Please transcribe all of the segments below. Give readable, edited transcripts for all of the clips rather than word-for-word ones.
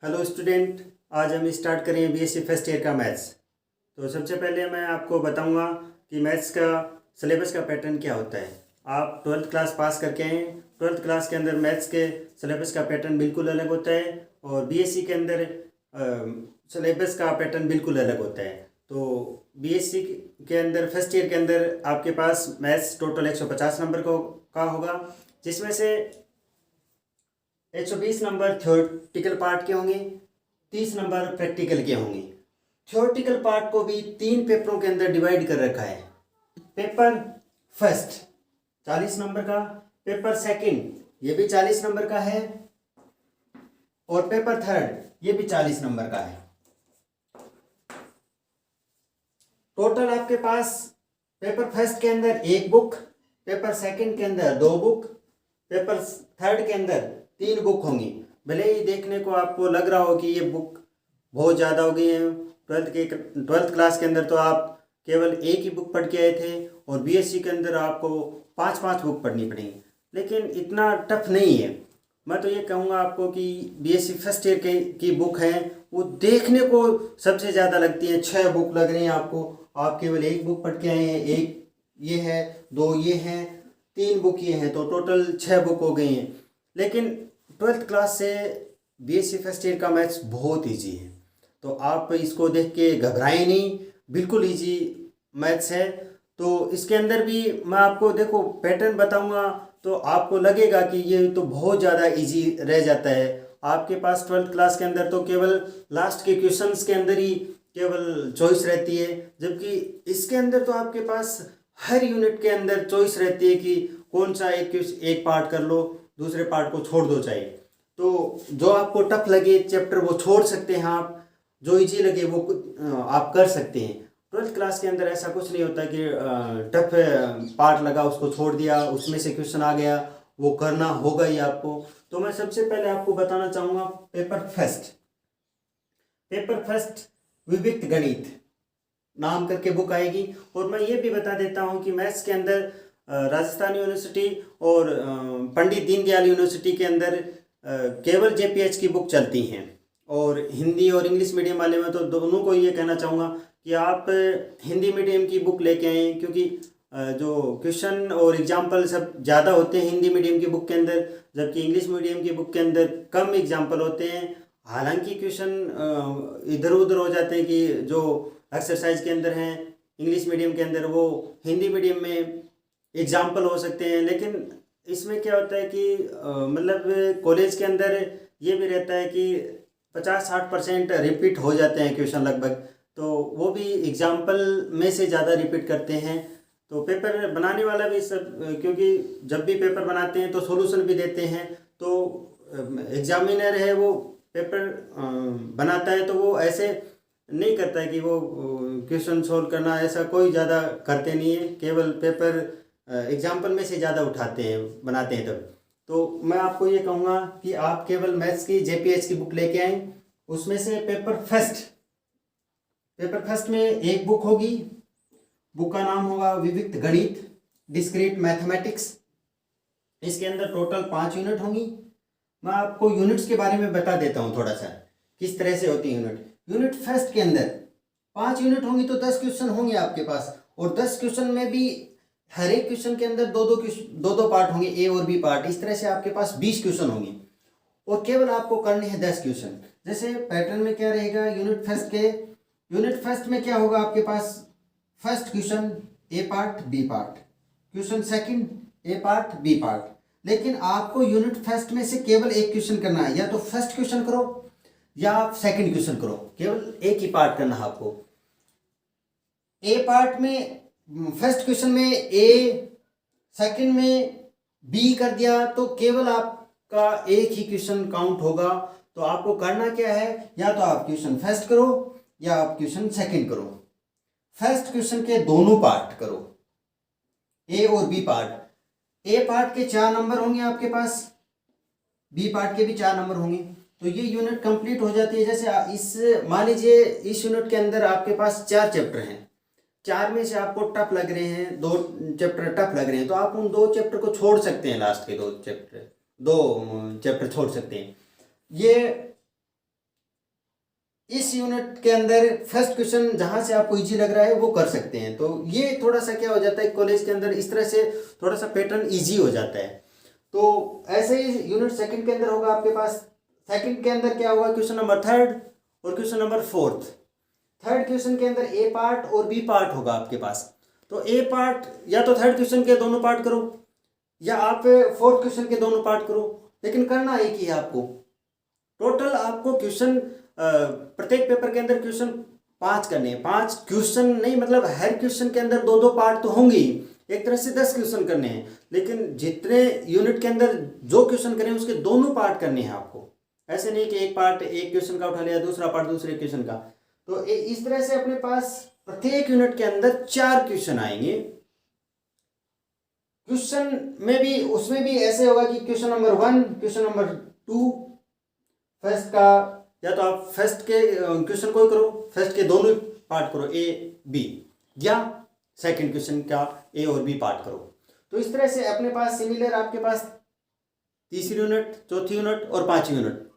Hello student, आज हम start करें बीएससी फर्स्ट ईयर का मैथ्स। तो सबसे पहले मैं आपको बताऊंगा कि मैथ्स का सिलेबस का पैटर्न क्या होता है। आप ट्वेल्थ क्लास पास करके आए हैं। ट्वेल्थ क्लास के अंदर मैथ्स के सिलेबस का पैटर्न बिल्कुल अलग होता है और बीएससी के अंदर सिलेबस का पैटर्न बिल्कुल अलग होता है। तो बीएससी के अंदर फर्स्ट ईयर के अंदर आपके पास मैथ्स टोटल 150 नंबर का होगा, जिसमें से 120 नंबर थ्योरेटिकल पार्ट के होंगे, 30 नंबर प्रैक्टिकल के होंगे। थ्योरेटिकल पार्ट को भी 3 पेपरों के अंदर डिवाइड कर रखा है। पेपर फर्स्ट 40 नंबर का, पेपर सेकंड ये भी 40 नंबर का है और पेपर थर्ड ये भी 40 नंबर का है। टोटल आपके पास पेपर फर्स्ट के अंदर 1 बुक, पेपर सेकंड के अंदर 2 बुक, पेपर थर्ड के अंदर 3 बुक होंगी। भले ही देखने को आपको लग रहा हो कि ये बुक बहुत ज़्यादा हो गई है। ट्वेल्थ क्लास के अंदर तो आप केवल एक ही बुक पढ़ के आए थे और बीएससी के अंदर आपको 5-5 बुक पढ़नी पड़ेंगी, लेकिन इतना टफ नहीं है। मैं तो ये कहूँगा आपको कि बीएससी फर्स्ट ईयर की बुक है वो देखने को सबसे ज़्यादा लगती है। 6 बुक लग रही हैं आपको, आप केवल 1 बुक पढ़ के आए हैं। 1 ये है, 2 ये हैं, 3 बुक ये हैं, तो टोटल 6 बुक हो गई हैं। लेकिन ट्वेल्थ क्लास से बीएससी फर्स्ट ईयर का मैथ्स बहुत इजी है, तो आप इसको देख के घबराएं नहीं, बिल्कुल इजी मैथ्स है। तो इसके अंदर भी मैं आपको देखो पैटर्न बताऊंगा तो आपको लगेगा कि ये तो बहुत ज़्यादा इजी रह जाता है। आपके पास ट्वेल्थ क्लास के अंदर तो केवल लास्ट के क्वेश्चंस के अंदर ही केवल चॉइस रहती है, जबकि इसके अंदर तो आपके पास हर यूनिट के अंदर चॉइस रहती है कि कौन सा एक पार्ट कर लो, दूसरे पार्ट को छोड़ दो चाहिए। तो जो आपको टफ लगे चैप्टर वो छोड़ सकते हैं आप, जो इजी लगे वो आप कर सकते हैं। ट्वेल्थ क्लास के अंदर ऐसा कुछ नहीं होता कि टफ पार्ट लगा उसको छोड़ दिया, उसमें से क्वेश्चन आ गया वो करना होगा ही आपको। तो मैं सबसे पहले आपको बताना चाहूँगा पेपर फर्स्ट विविक्त गणित नाम करके बुक आएगी। और मैं ये भी बता देता हूँ कि मैथ्स के अंदर राजस्थान यूनिवर्सिटी और पंडित दीनदयाल यूनिवर्सिटी के अंदर केवल जेपीएच की बुक चलती हैं, और हिंदी और इंग्लिश मीडियम वाले में तो दोनों को ये कहना चाहूँगा कि आप हिंदी मीडियम की बुक लेके आएँ, क्योंकि जो क्वेश्चन और एग्जाम्पल सब ज़्यादा होते हैं हिंदी मीडियम की बुक के अंदर, जबकि इंग्लिश मीडियम की बुक के अंदर कम एग्जाम्पल होते हैं। हालांकि क्वेश्चन इधर उधर हो जाते हैं कि जो एक्सरसाइज के अंदर हैं इंग्लिश मीडियम के अंदर वो हिंदी मीडियम में एग्जाम्पल हो सकते हैं। लेकिन इसमें क्या होता है कि मतलब कॉलेज के अंदर ये भी रहता है कि 50-60% रिपीट हो जाते हैं क्वेश्चन लगभग, तो वो भी एग्जाम्पल में से ज़्यादा रिपीट करते हैं। तो पेपर बनाने वाला भी सब, क्योंकि जब भी पेपर बनाते हैं तो सॉल्यूशन भी देते हैं, तो एग्जामिनर है वो पेपर बनाता है तो वो ऐसे नहीं करता है कि वो क्वेश्चन सोल्व करना, ऐसा कोई ज़्यादा करते नहीं है, केवल पेपर एग्जाम्पल में से ज़्यादा उठाते हैं बनाते हैं तब। तो मैं आपको ये कहूँगा कि आप केवल मैथ्स की जेपीएच की बुक लेके आएँ, उसमें से पेपर फर्स्ट में 1 बुक होगी। बुक का नाम होगा विविक्त गणित डिस्क्रीट मैथमेटिक्स। इसके अंदर टोटल 5 यूनिट होंगी। मैं आपको यूनिट्स के बारे में बता देता हूँ थोड़ा सा किस तरह से होती है यूनिट फर्स्ट के अंदर 5 यूनिट होंगी तो 10 क्वेश्चन होंगे आपके पास, और 10 क्वेश्चन में भी हर एक क्वेश्चन के अंदर दो पार्ट होंगे, ए और बी पार्ट। इस तरह से आपके पास 20 क्वेश्चन होंगे और केवल आपको करने हैं 10 क्वेश्चन। जैसे पैटर्न में क्या रहेगा यूनिट फर्स्ट में क्या होगा आपके पास, first question A part B part, question second A part B part. लेकिन आपको यूनिट फर्स्ट में से केवल एक क्वेश्चन करना है, या तो फर्स्ट क्वेश्चन करो या आप सेकंड क्वेश्चन करो, केवल एक ही पार्ट करना है आपको। ए पार्ट में फर्स्ट क्वेश्चन में ए, सेकंड में बी कर दिया तो केवल आपका एक ही क्वेश्चन काउंट होगा। तो आपको करना क्या है, या तो आप क्वेश्चन फर्स्ट करो या आप क्वेश्चन सेकंड करो। फर्स्ट क्वेश्चन के दोनों पार्ट करो, ए और बी पार्ट। ए पार्ट के 4 नंबर होंगे आपके पास, बी पार्ट के भी 4 नंबर होंगे, तो ये यूनिट कंप्लीट हो जाती है। जैसे मान लीजिए इस यूनिट के अंदर आपके पास 4 चैप्टर हैं, 4 में से आपको टफ लग रहे हैं, 2 चैप्टर टफ लग रहे हैं, तो आप उन 2 चैप्टर को छोड़ सकते हैं, लास्ट के 2 चैप्टर छोड़ सकते हैं। ये इस यूनिट के अंदर फर्स्ट क्वेश्चन जहां से आपको इजी लग रहा है वो कर सकते हैं। तो ये थोड़ा सा क्या हो जाता है कॉलेज के अंदर, इस तरह से थोड़ा सा पैटर्न इजी हो जाता है। तो ऐसे ही यूनिट सेकंड के अंदर होगा आपके पास, सेकंड के अंदर क्या होगा, क्वेश्चन नंबर थर्ड और question number fourth. Third question के अंदर ए पार्ट और बी पार्ट होगा आपके पास। तो ए पार्ट या तो थर्ड क्वेश्चन के दोनों पार्ट करो या आप फोर्थ क्वेश्चन के दोनों पार्ट करो, लेकिन करना एक ही है आपको। टोटल आपको क्वेश्चन प्रत्येक पेपर के अंदर क्वेश्चन 5 करने हैं। 5 क्वेश्चन नहीं, मतलब हर क्वेश्चन के अंदर 2-2 पार्ट तो होंगे ही, एक तरह से 10 क्वेश्चन करने हैं, लेकिन जितने यूनिट के अंदर जो क्वेश्चन करें उसके दोनों पार्ट करने हैं आपको। ऐसे नहीं कि एक पार्ट एक क्वेश्चन का उठा लिया, दूसरा पार्ट दूसरे क्वेश्चन का। तो इस तरह से अपने पास प्रत्येक यूनिट के अंदर 4 क्वेश्चन आएंगे। क्वेश्चन में भी उसमें भी ऐसे होगा कि question number 1, question number 2 first का, या तो आप फर्स्ट के क्वेश्चन को करो, फर्स्ट के दोनों पार्ट करो ए बी, या सेकंड क्वेश्चन का ए और बी पार्ट करो। तो इस तरह से अपने पास सिमिलर आपके पास तीसरी यूनिट, चौथी यूनिट और पांचवी यूनिट,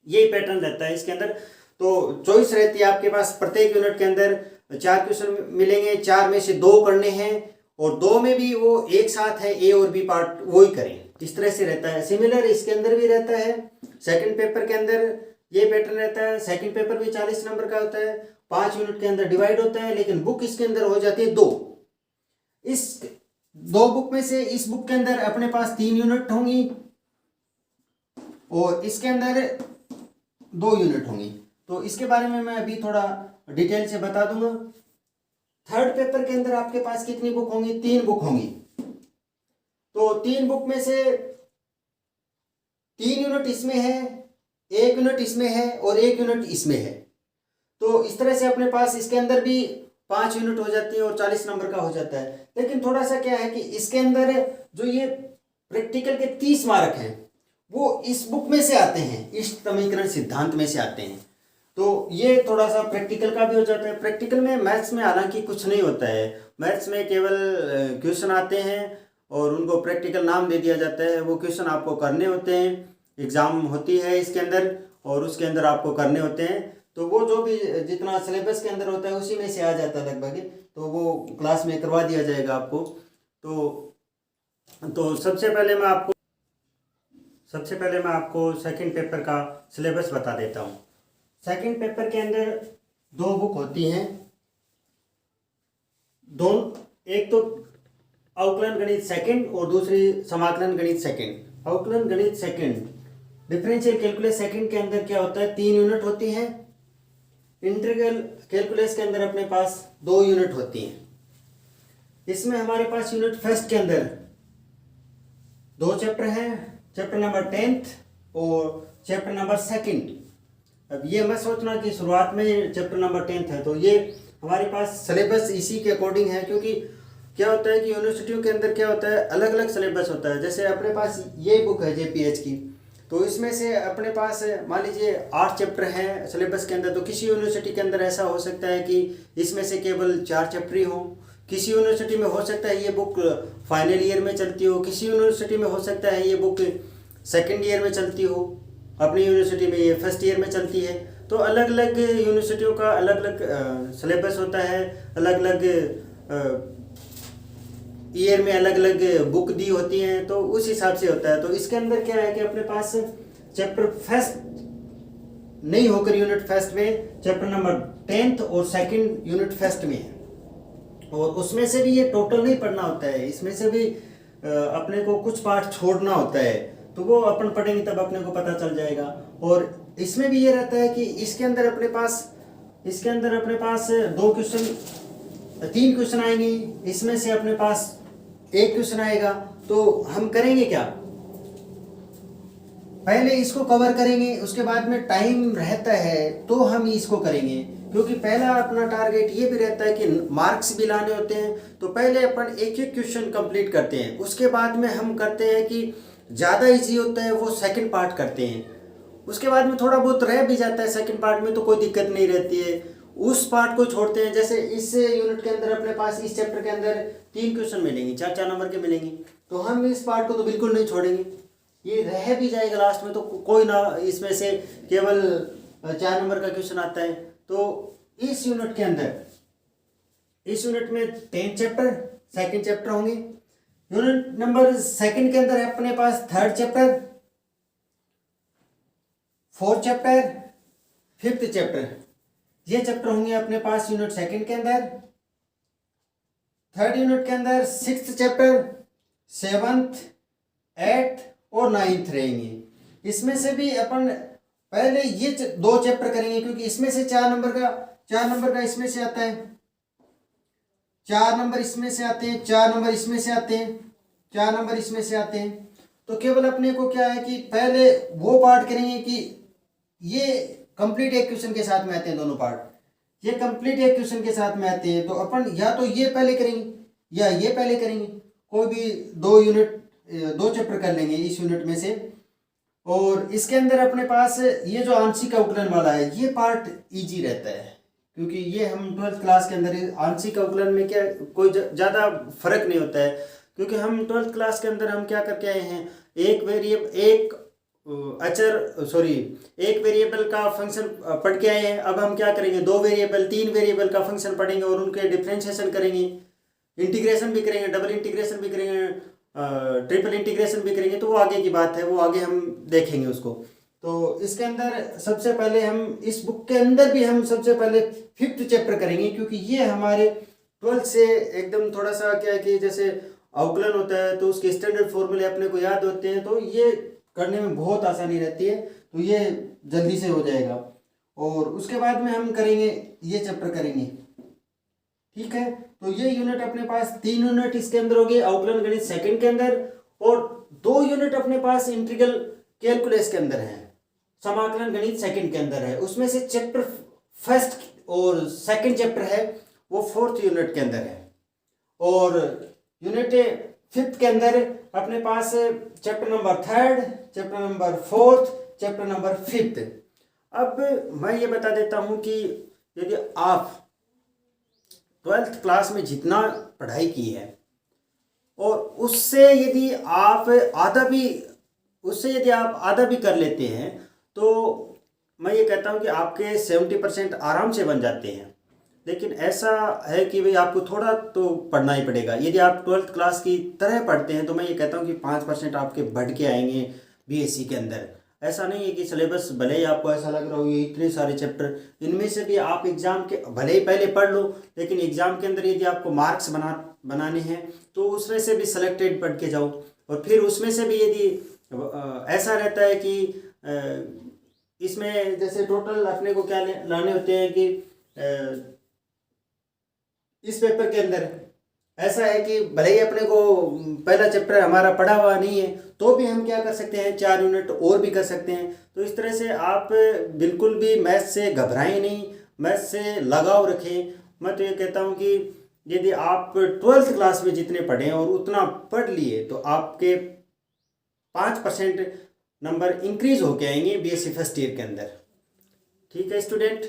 यही पैटर्न रहता है इसके अंदर। तो चॉइस रहती है आपके पास, प्रत्येक यूनिट के अंदर 4 क्वेश्चन मिलेंगे, 4 में से 2 करने हैं और 2 में भी वो एक साथ है ए और बी पार्ट वो ही करें। इस तरह से रहता है। सिमिलर इसके अंदर भी रहता है, सेकंड पेपर के अंदर ये पैटर्न रहता है। सेकंड पेपर भी 40 नंबर का होता है, 5 यूनिट के अंदर डिवाइड होता है, लेकिन बुक इसके अंदर हो जाती है 2। इस 2 बुक में से इस बुक के अंदर अपने पास 3 यूनिट होंगी और इसके अंदर 2 यूनिट होंगी। तो इसके बारे में मैं अभी थोड़ा डिटेल से बता दूंगा। थर्ड पेपर के अंदर आपके पास कितनी बुक होंगी, 3 बुक होंगी। तो 3 बुक में से 3 यूनिट इसमें है, 1 यूनिट इसमें है और 1 यूनिट इसमें है। तो इस तरह से अपने पास इसके अंदर भी 5 यूनिट हो जाती है और 40 नंबर का हो जाता है। लेकिन थोड़ा सा क्या है कि इसके अंदर जो ये प्रैक्टिकल के 30 मार्क हैं वो इस बुक में से आते हैं, इस समीकरण सिद्धांत में से आते हैं। तो ये थोड़ा सा प्रैक्टिकल का भी हो जाता है। प्रैक्टिकल में मैथ्स में हालांकि कुछ नहीं होता है, मैथ्स में केवल क्वेश्चन आते हैं और उनको प्रैक्टिकल नाम दे दिया जाता है। वो क्वेश्चन आपको करने होते हैं, एग्ज़ाम होती है इसके अंदर और उसके अंदर आपको करने होते हैं। तो वो जो भी जितना सिलेबस के अंदर होता है उसी में से आ जाता है लगभग, तो वो क्लास में करवा दिया जाएगा आपको। तो सबसे पहले मैं आपको सेकंड पेपर का सिलेबस बता देता हूँ। सेकंड पेपर के अंदर 2 बुक होती हैं, एक तो अवकलन गणित सेकंड और दूसरी समाकलन गणित सेकंड। अवकलन गणित सेकंड, डिफरेंशियल कैलकुलस सेकंड के अंदर क्या होता है, 3 यूनिट होती हैं। इंटीग्रल कैलकुलस के अंदर अपने पास 2 यूनिट होती हैं। इसमें हमारे पास यूनिट फर्स्ट के अंदर 2 चैप्टर हैं, चैप्टर नंबर 10th और चैप्टर नंबर 2। अब ये मत सोचना कि शुरुआत में चैप्टर नंबर 10th है, तो ये हमारे पास सिलेबस इसी के अकॉर्डिंग है। क्योंकि क्या होता है कि यूनिवर्सिटियों के अंदर क्या होता है, अलग अलग सिलेबस होता है। जैसे अपने पास ये बुक है JPH की, तो इसमें से अपने पास मान लीजिए 8 चैप्टर हैं सिलेबस के अंदर। तो किसी यूनिवर्सिटी के अंदर ऐसा हो सकता है कि इसमें से केवल 4 चैप्टर ही हों। किसी यूनिवर्सिटी में हो सकता है ये बुक फाइनल ईयर में चलती हो, किसी यूनिवर्सिटी में हो सकता है ये बुक सेकेंड ईयर में चलती हो, अपनी यूनिवर्सिटी में ये फर्स्ट ईयर में चलती है। तो अलग अलग यूनिवर्सिटियों का अलग अलग सिलेबस होता है, अलग अलग ईयर में अलग अलग बुक दी होती हैं, तो उस हिसाब से होता है। तो इसके अंदर क्या है कि अपने पास चैप्टर फर्स्ट नहीं होकर यूनिट फर्स्ट में चैप्टर नंबर 10th और 2nd यूनिट फर्स्ट में है, और उसमें से भी ये टोटल नहीं पढ़ना होता है, इसमें से भी अपने को कुछ पार्ट छोड़ना होता है। तो वो अपन पढ़ेंगे तब अपने को पता चल जाएगा। और इसमें भी ये रहता है कि इसके अंदर अपने पास 2 क्वेश्चन 3 क्वेश्चन आएंगे, इसमें से अपने पास 1 क्वेश्चन आएगा। तो हम करेंगे क्या, पहले इसको कवर करेंगे, उसके बाद में टाइम रहता है तो हम इसको करेंगे। क्योंकि पहला अपना टारगेट ये भी रहता है कि मार्क्स भी लाने होते हैं। तो पहले अपन एक क्वेश्चन कंप्लीट करते हैं, उसके बाद में हम करते हैं कि ज़्यादा इजी होता है वो सेकंड पार्ट करते हैं। उसके बाद में थोड़ा बहुत रह भी जाता है सेकंड पार्ट में, तो कोई दिक्कत नहीं रहती है, उस पार्ट को छोड़ते हैं। जैसे इस यूनिट के अंदर अपने पास इस चैप्टर के अंदर 3 क्वेश्चन मिलेंगे, 4-4 नंबर के मिलेंगे, तो हम इस पार्ट को तो बिल्कुल नहीं छोड़ेंगे, ये रह भी जाएगा लास्ट में, तो कोई ना इसमें से केवल 4 नंबर का क्वेश्चन आता है। तो इस यूनिट के अंदर, इस यूनिट में 10 चैप्टर सेकंड चैप्टर होंगे। यूनिट नंबर सेकंड के अंदर है अपने पास 3rd chapter, 4th chapter, 5th chapter. ये चैप्टर होंगे अपने पास यूनिट सेकंड के अंदर। 3rd यूनिट के अंदर 6th चैप्टर, 7th, 8th और 9th रहेंगे। इसमें से भी अपन पहले ये 2 चैप्टर करेंगे, क्योंकि इसमें से 4 नंबर का इसमें से आता है, 4 नंबर इसमें से आते हैं, 4 नंबर इसमें से आते हैं, 4 नंबर इसमें से आते हैं। तो केवल अपने को क्या है कि पहले वो पार्ट करेंगे कि ये कंप्लीट एक क्वेश्चन के साथ में आते हैं, दोनों पार्ट ये कंप्लीट एक क्वेश्चन के साथ में आते हैं। तो अपन या तो ये पहले करेंगे या ये पहले करेंगे, कोई भी 2 चैप्टर कर लेंगे इस यूनिट में से। और इसके अंदर अपने पास ये जो आंशिक अवकलन वाला है, ये पार्ट इजी रहता है, क्योंकि ये हम 12th क्लास के अंदर आंशिक अवकलन में क्या कोई ज़्यादा फर्क नहीं होता है, क्योंकि हम 12th क्लास के अंदर हम क्या करके आए हैं, एक वेरिएबल का फंक्शन पढ़ के आए हैं। अब हम क्या करेंगे, 2 वेरिएबल 3 वेरिएबल का फंक्शन पढ़ेंगे और उनके डिफ्रेंशिएशन करेंगे, इंटीग्रेशन भी करेंगे, डबल इंटीग्रेशन भी करेंगे, ट्रिपल इंटीग्रेशन भी करेंगे। तो वो आगे की बात है, वो आगे हम देखेंगे उसको। तो इसके अंदर सबसे पहले हम इस बुक के अंदर भी हम सबसे पहले 5th चैप्टर करेंगे, क्योंकि ये हमारे 12th से एकदम थोड़ा सा क्या है कि जैसे अवकलन होता है तो उसके स्टैंडर्ड फॉर्मूले अपने को याद होते हैं, तो ये करने में बहुत आसानी रहती है, तो ये जल्दी से हो जाएगा। और उसके बाद में हम करेंगे ये चैप्टर करेंगे, ठीक है। तो ये यूनिट अपने पास 3 यूनिट इसके अंदर हो गए अवकलन गणित सेकंड के अंदर, और 2 यूनिट अपने पास इंटीग्रल कैलकुलस के अंदर है, समाकलन गणित सेकंड के अंदर है। उसमें से चैप्टर फर्स्ट और सेकंड चैप्टर है वो 4th यूनिट के अंदर है। और यूनिट 5th के अंदर अपने पास chapter number 3rd, chapter number 4th, chapter number 5th। अब मैं ये बता देता हूँ कि यदि आप 12th क्लास में जितना पढ़ाई की है और उससे यदि आप आधा भी कर लेते हैं, तो मैं ये कहता हूँ कि आपके 70% आराम से बन जाते हैं। लेकिन ऐसा है कि भाई आपको थोड़ा तो पढ़ना ही पड़ेगा। यदि आप 12th क्लास की तरह पढ़ते हैं तो मैं ये कहता हूँ कि 5% आपके बढ़ के आएंगे बीएससी के अंदर। ऐसा नहीं है कि सिलेबस भले ही आपको ऐसा लग रहा हो ये इतने सारे चैप्टर, इनमें से भी आप एग्ज़ाम के भले ही पहले पढ़ लो, लेकिन एग्ज़ाम के अंदर यदि आपको मार्क्स बनाने हैं तो उसमें से भी सिलेक्टेड पढ़ के जाओ। और फिर उसमें से भी यदि ऐसा रहता है कि इसमें जैसे टोटल अपने को क्या लाने होते हैं कि इस पेपर के अंदर ऐसा है कि भले ही अपने को पहला चैप्टर हमारा पढ़ा हुआ नहीं है तो भी हम क्या कर सकते हैं, 4 यूनिट और भी कर सकते हैं। तो इस तरह से आप बिल्कुल भी मैथ से घबराएं नहीं, मैथ से लगाव रखें। मैं तो ये कहता हूँ कि यदि आप 12th क्लास में जितने पढ़ें और उतना पढ़ लिए तो आपके 5% नंबर इंक्रीज होके आएंगे बीएससी फर्स्ट ईयर के अंदर। ठीक है स्टूडेंट।